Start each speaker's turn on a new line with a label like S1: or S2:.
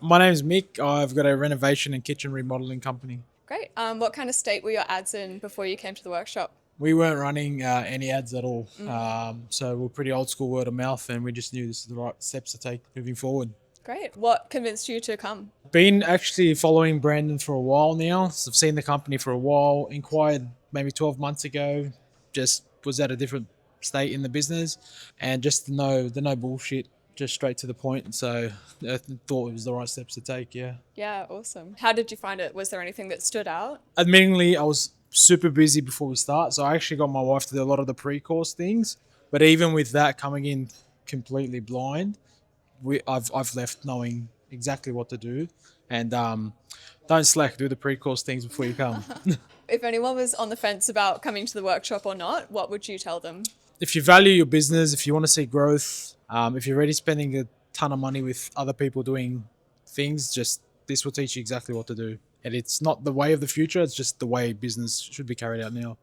S1: My name's Mick. I've got a renovation and kitchen remodeling company.
S2: Great. What kind of state were your ads in before you came to the workshop?
S1: We weren't running any ads at all, so we're pretty old school word of mouth, and we just knew this is the right steps to take moving forward.
S2: Great. What convinced you to come?
S1: Been actually following Brandon for a while now. So I've seen the company for a while. Inquired maybe 12 months ago. Just was at a different state in the business, and just the no bullshit, just straight to the point. So I thought it was the right steps to take. Yeah.
S2: Yeah, awesome. How did you find it? Was there anything that stood out?
S1: Admittingly, I was super busy before we start, so I actually got my wife to do a lot of the pre-course things. But even with that coming in completely blind, I've left knowing exactly what to do, and don't slack. Do the pre-course things before you come.
S2: If anyone was on the fence about coming to the workshop or not, what would you tell them?
S1: If you value your business, if you want to see growth, if you're already spending a ton of money with other people doing things, just this will teach you exactly what to do. And it's not the way of the future; it's just the way business should be carried out now.